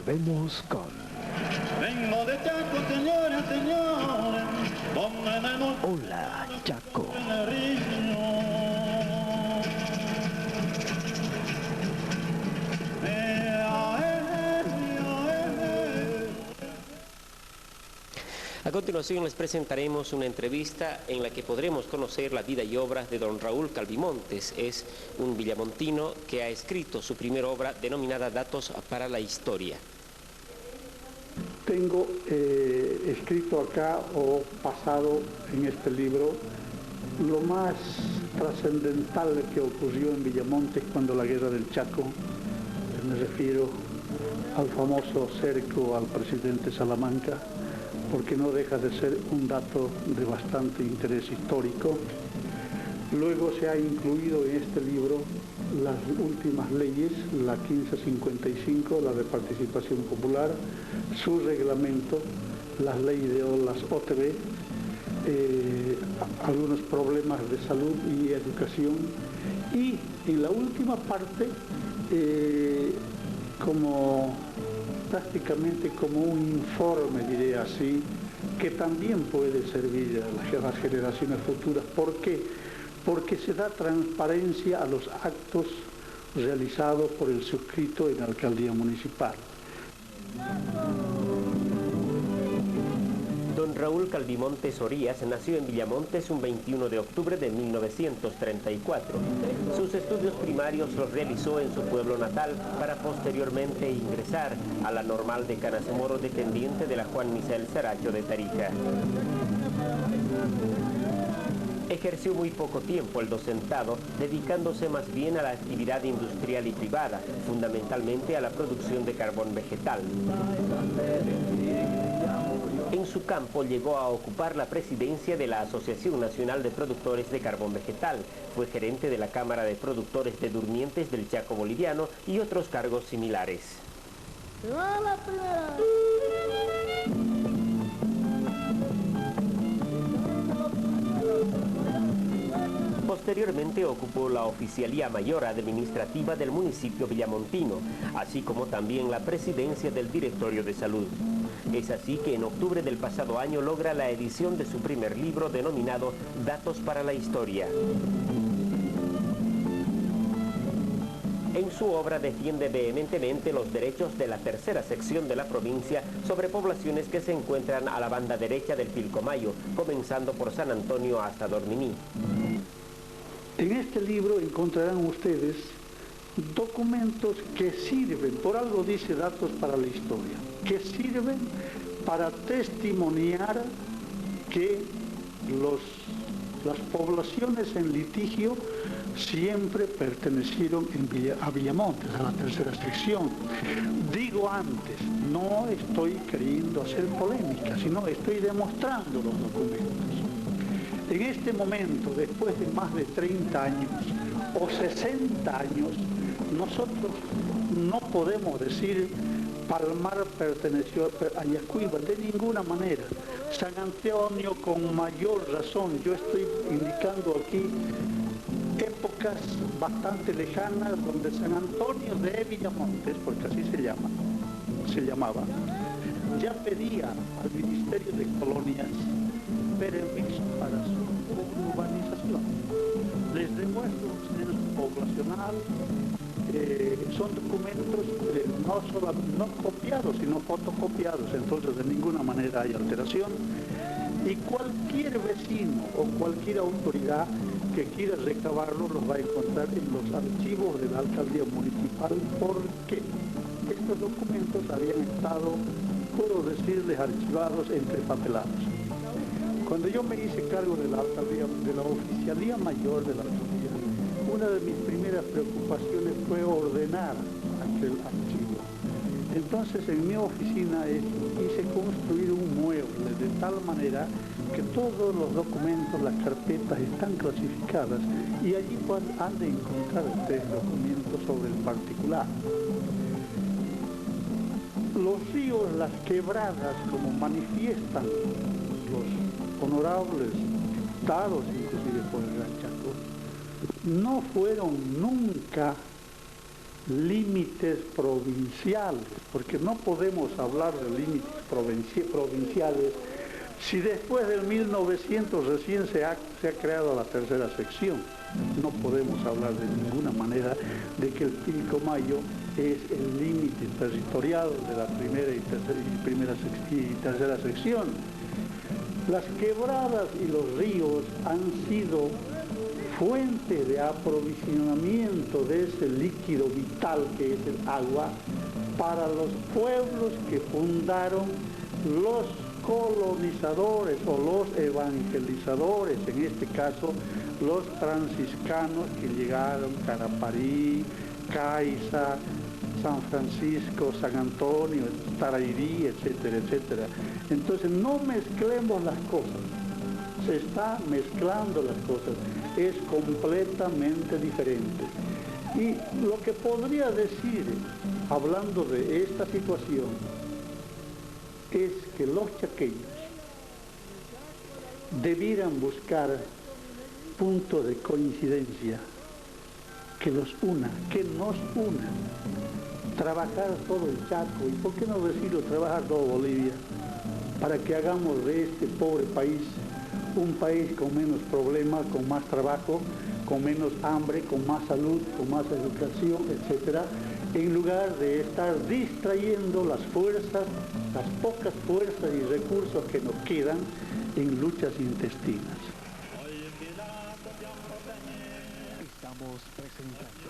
volvemos con... Vengo de Chaco, señores, señores, donde me hemos... Hola, Chaco. A continuación les presentaremos una entrevista en la que podremos conocer la vida y obra de don Raúl Calvimontes. Es un villamontino que ha escrito su primera obra denominada Datos para la Historia. Tengo escrito acá o pasado en este libro lo más trascendental que ocurrió en Villamontes cuando la guerra del Chaco. Me refiero al famoso cerco al presidente Salamanca, porque no deja de ser un dato de bastante interés histórico. Luego se ha incluido en este libro las últimas leyes, la 1555, la de participación popular, su reglamento, las leyes de las OTB, algunos problemas de salud y educación, y en la última parte, prácticamente como un informe, diré así, que también puede servir a las generaciones futuras. ¿Por qué? Porque se da transparencia a los actos realizados por el suscrito en la alcaldía municipal. Don Raúl Calvimontes Orías nació en Villamontes un 21 de octubre de 1934. Sus estudios primarios los realizó en su pueblo natal para posteriormente ingresar a la Normal de Canasmoro, dependiente de la Juan Misael Saracho de Tarija. Ejerció muy poco tiempo el docentado, dedicándose más bien a la actividad industrial y privada, fundamentalmente a la producción de carbón vegetal. En su campo llegó a ocupar la presidencia de la Asociación Nacional de Productores de Carbón Vegetal, fue gerente de la Cámara de Productores de Durmientes del Chaco Boliviano y otros cargos similares. Posteriormente ocupó la Oficialía Mayor Administrativa del municipio villamontino, así como también la presidencia del Directorio de Salud. Es así que en octubre del pasado año logra la edición de su primer libro denominado Datos para la Historia. En su obra defiende vehementemente los derechos de la tercera sección de la provincia sobre poblaciones que se encuentran a la banda derecha del Pilcomayo, comenzando por San Antonio hasta Dorminí. En este libro encontrarán ustedes documentos que sirven, por algo dice Datos para la Historia, que sirven para testimoniar que las poblaciones en litigio siempre pertenecieron a Villamontes, a la tercera sección. Digo antes, no estoy queriendo hacer polémica, sino estoy demostrando los documentos. En este momento, después de más de 30 años o 60 años, nosotros no podemos decir Palmar perteneció a Yacuiba de ninguna manera. San Antonio con mayor razón. Yo estoy indicando aquí épocas bastante lejanas donde San Antonio de Villamontes, porque así se llamaba, ya pedía al Ministerio de Colonias permiso para su urbanización. Les demuestro un censo poblacional, son documentos no copiados, sino fotocopiados, entonces de ninguna manera hay alteración. Y cualquier vecino o cualquier autoridad que quiera recabarlo los va a encontrar en los archivos de la alcaldía municipal, porque estos documentos habían estado, puedo decirles, archivados entre papelados. Cuando yo me hice cargo de la alcaldía, de la Oficialía Mayor de la alcaldía, una de mis primeras preocupaciones fue ordenar aquel archivo. Entonces en mi oficina hice construir un mueble de tal manera que todos los documentos, las carpetas están clasificadas y allí han de encontrar ustedes documentos sobre el particular. Los ríos, las quebradas, como manifiestan los honorables diputados, inclusive por el Gran Chaco, no fueron nunca límites provinciales, porque no podemos hablar de límites provinciales si después del 1900 recién se ha creado la tercera sección. No podemos hablar de ninguna manera de que el Pilcomayo es el límite territorial de la primera y tercera sección. Las quebradas y los ríos han sido fuente de aprovisionamiento de ese líquido vital que es el agua para los pueblos que fundaron los colonizadores o los evangelizadores, en este caso los franciscanos que llegaron a Caraparí, Caiza, San Francisco, San Antonio, Tarairí, etcétera, etcétera. Entonces no mezclemos las cosas, se está mezclando las cosas, es completamente diferente. Y lo que podría decir, hablando de esta situación, es que los chaqueños debieran buscar puntos de coincidencia que los una, que nos una, trabajar todo el Chaco, y por qué no decirlo, trabajar todo Bolivia, para que hagamos de este pobre país un país con menos problemas, con más trabajo, con menos hambre, con más salud, con más educación, etcétera, en lugar de estar distrayendo las fuerzas, las pocas fuerzas y recursos que nos quedan en luchas intestinas. Estamos presentando